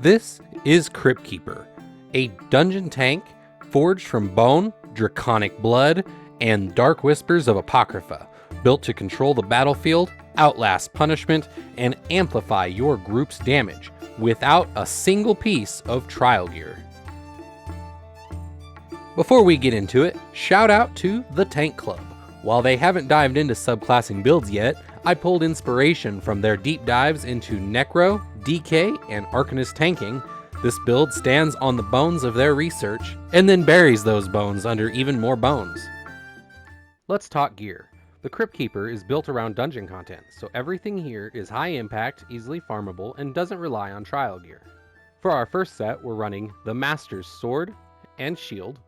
This is Cryptkeeper, a dungeon tank forged from bone, draconic blood, and dark whispers of Apocrypha, built to control the battlefield, outlast punishment, and amplify your group's damage without a single piece of trial gear. Before we get into it, shout out to the Tank Club. While they haven't dived into subclassing builds yet, I pulled inspiration from their deep dives into Necro, DK, and Arcanist tanking. This build stands on the bones of their research, and then buries those bones under even more bones. Let's talk gear. The Cryptkeeper is built around dungeon content, so everything here is high impact, easily farmable, and doesn't rely on trial gear. For our first set, we're running the Master's Sword and Shield.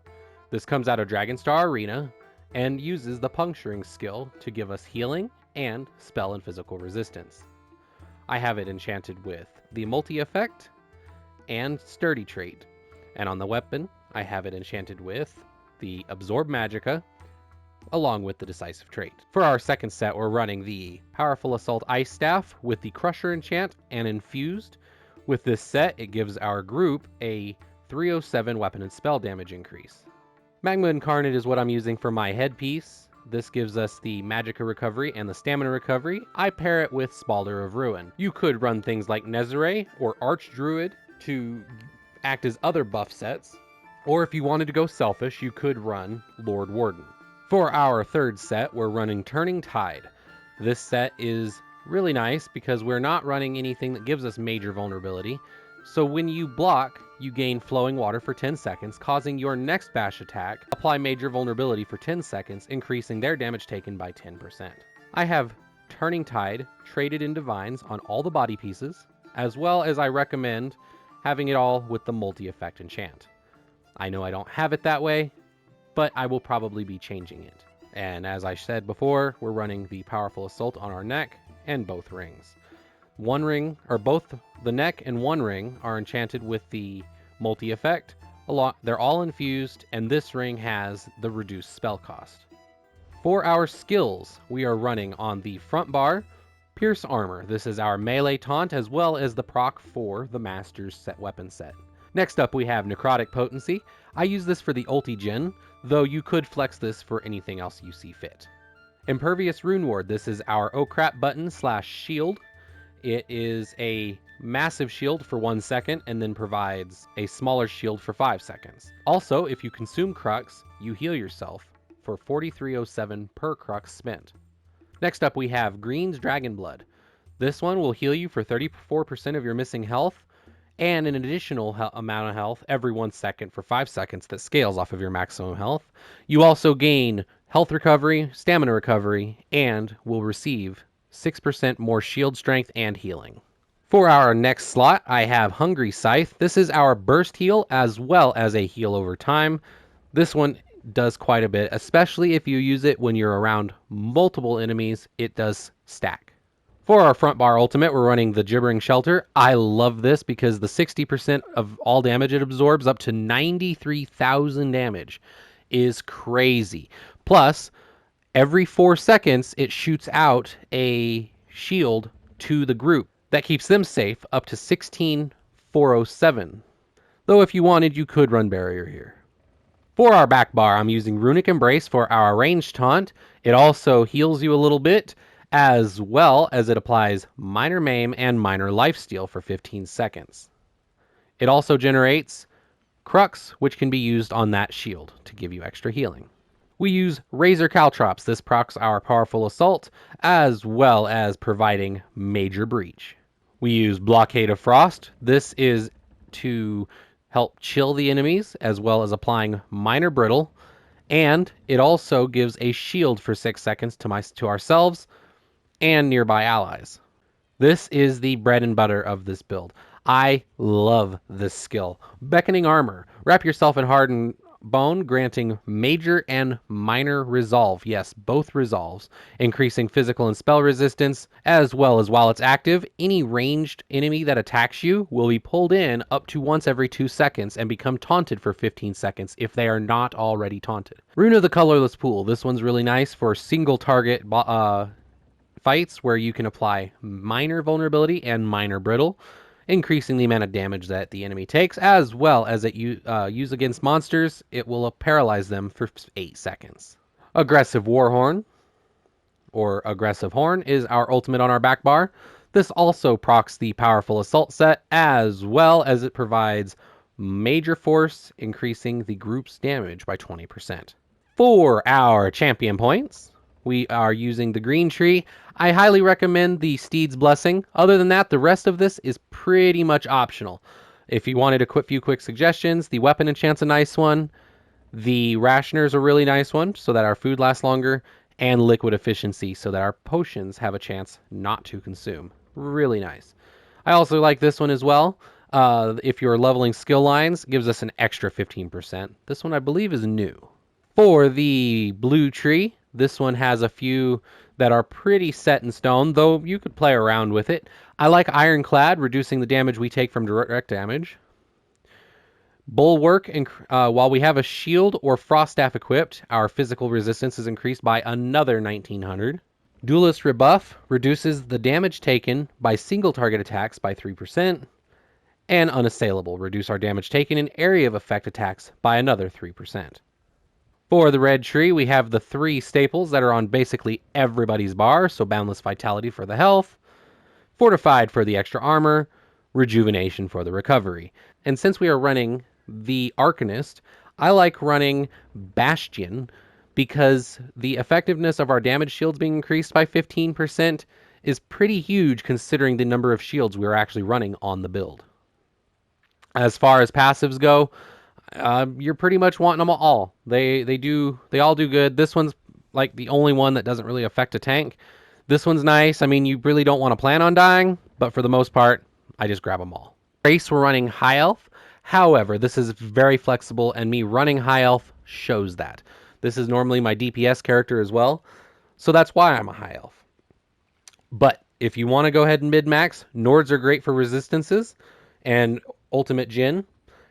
This comes out of Dragonstar Arena, and uses the puncturing skill to give us healing and spell and physical resistance. I have it enchanted with the multi-effect and sturdy trait, and on the weapon I have it enchanted with the absorb magicka along with the decisive trait. For our second set, we're running the powerful assault ice staff with the crusher enchant and infused. With this set, it gives our group a 307 weapon and spell damage increase. Magma Incarnate is what I'm using for my headpiece. This gives us the Magicka recovery and the Stamina recovery. I pair it with Spalder of Ruin. You could run things like Nezare or Archdruid to act as other buff sets, or if you wanted to go selfish, you could run Lord Warden. For our third set, we're running Turning Tide. This set is really nice because we're not running anything that gives us major vulnerability. So when you block, you gain flowing water for 10 seconds, causing your next bash attack apply major vulnerability for 10 seconds, increasing their damage taken by 10%. I have Turning Tide traded in Divines on all the body pieces, as well as I recommend having it all with the multi-effect enchant. I know I don't have it that way, but I will probably be changing it. And as I said before, we're running the Powerful Assault on our neck and both rings. One ring, or both the neck and one ring, are enchanted with the multi-effect. They're all infused, and this ring has the reduced spell cost. For our skills, we are running on the front bar, Pierce Armor. This is our melee taunt, as well as the proc for the Master's set weapon set. Next up, we have Necrotic Potency. I use this for the ulti gen, though you could flex this for anything else you see fit. Impervious Rune Ward. This is our oh crap button / shield. It is a massive shield for 1 second and then provides a smaller shield for 5 seconds. Also, if you consume Crux, you heal yourself for 4307 per Crux spent. Next up, we have Green's Dragon Blood. This one will heal you for 34% of your missing health and an additional amount of health every 1 second for 5 seconds that scales off of your maximum health. You also gain health recovery, stamina recovery, and will receive 6% more shield strength and healing. For our next slot, I have Hungry Scythe. This is our burst heal as well as a heal over time. This one does quite a bit, especially if you use it when you're around multiple enemies. It does stack. For our front bar ultimate, we're running the Gibbering Shelter. I love this because the 60% of all damage it absorbs, up to 93,000 damage, is crazy. Plus, every 4 seconds, it shoots out a shield to the group. That keeps them safe up to 16,407. Though if you wanted, you could run Barrier here. For our back bar, I'm using Runic Embrace for our ranged taunt. It also heals you a little bit, as well as it applies Minor Maim and Minor Lifesteal for 15 seconds. It also generates Crux, which can be used on that shield to give you extra healing. We use Razor Caltrops. This procs our Powerful Assault, as well as providing Major Breach. We use Blockade of Frost. This is to help chill the enemies, as well as applying Minor Brittle, and it also gives a shield for 6 seconds to ourselves and nearby allies. This is the bread and butter of this build. I love this skill. Beckoning Armor. Wrap yourself in hardened bone, granting major and minor resolve. Yes, both resolves, increasing physical and spell resistance, as well as while it's active, any ranged enemy that attacks you will be pulled in up to once every 2 seconds and become taunted for 15 seconds if they are not already taunted. Rune of the Colorless Pool. This one's really nice for single target fights where you can apply minor vulnerability and minor brittle. increasing the amount of damage that the enemy takes, as well as it use against monsters. It will paralyze them for 8 seconds. Aggressive Warhorn, or Aggressive Horn, is our ultimate on our back bar. This also procs the powerful assault set, as well as it provides major force, increasing the group's damage by 20%. For our champion points, we are using the green tree. I highly recommend the Steed's Blessing. Other than that, the rest of this is pretty much optional. If you wanted a few quick suggestions, the weapon enchant's a nice one. The rationer's a really nice one, so that our food lasts longer. And liquid efficiency, so that our potions have a chance not to consume. Really nice. I also like this one as well. If you're leveling skill lines, gives us an extra 15%. This one I believe is new. For the blue tree, this one has a few that are pretty set in stone, though you could play around with it. I like Ironclad, reducing the damage we take from direct damage. Bulwark, while we have a shield or frost staff equipped, our physical resistance is increased by another 1900. Duelist Rebuff reduces the damage taken by single target attacks by 3%. And Unassailable, reduce our damage taken in area of effect attacks by another 3%. For the red tree, we have the 3 staples that are on basically everybody's bar, so Boundless Vitality for the health, Fortified for the extra armor, Rejuvenation for the recovery. And since we are running the Arcanist, I like running Bastion because the effectiveness of our damage shields being increased by 15% is pretty huge considering the number of shields we're actually running on the build. As far as passives go, you're pretty much wanting them all. They all do good. This one's like the only one that doesn't really affect a tank. This one's nice. I mean, you really don't want to plan on dying, but for the most part, I just grab them all. Race, we're running high elf. However, this is very flexible, and me running high elf shows that. This is normally my DPS character as well, so that's why I'm a high elf. But if you want to go ahead and mid-max, Nords are great for resistances and ultimate Jin.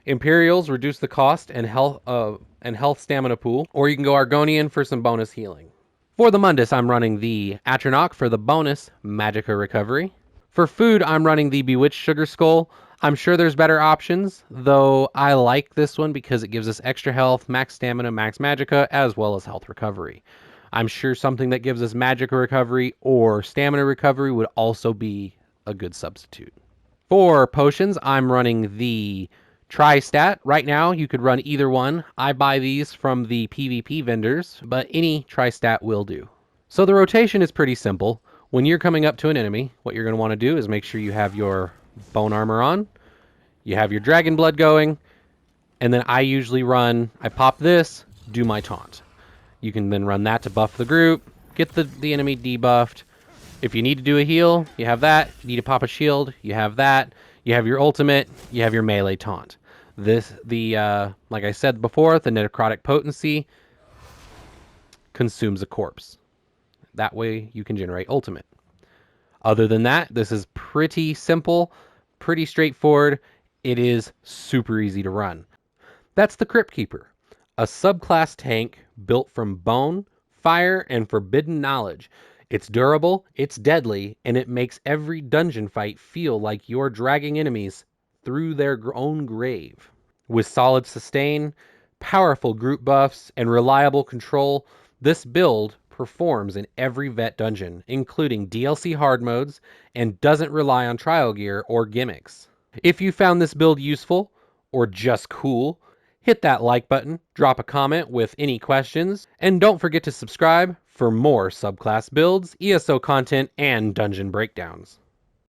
Imperials reduce the cost and health stamina pool, or you can go Argonian for some bonus healing. For the Mundus, I'm running the Atronach for the bonus Magicka recovery. For food, I'm running the Bewitched Sugar Skull. I'm sure there's better options, though I like this one because it gives us extra health, max stamina, max Magicka, as well as health recovery. I'm sure something that gives us Magicka recovery or stamina recovery would also be a good substitute. For potions, I'm running the Tri-Stat. Right now, you could run either one. I buy these from the PvP vendors, but any Tri-Stat will do. So the rotation is pretty simple. When you're coming up to an enemy, what you're going to want to do is make sure you have your bone armor on, you have your dragon blood going, and then I usually I pop this, do my taunt. You can then run that to buff the group, get the enemy debuffed. If you need to do a heal, you have that. If you need to pop a shield, you have that. You have your ultimate, you have your melee taunt. Like I said before, the necrotic potency consumes a corpse. That way you can generate ultimate. Other than that, this is pretty simple, pretty straightforward. It is super easy to run. That's the Cryptkeeper, a subclass tank built from bone, fire, and forbidden knowledge. It's durable, it's deadly, and it makes every dungeon fight feel like you're dragging enemies through their own grave. With solid sustain, powerful group buffs, and reliable control, this build performs in every vet dungeon, including DLC hard modes, and doesn't rely on trial gear or gimmicks. If you found this build useful, or just cool, hit that like button, drop a comment with any questions, and don't forget to subscribe for more subclass builds, ESO content, and dungeon breakdowns.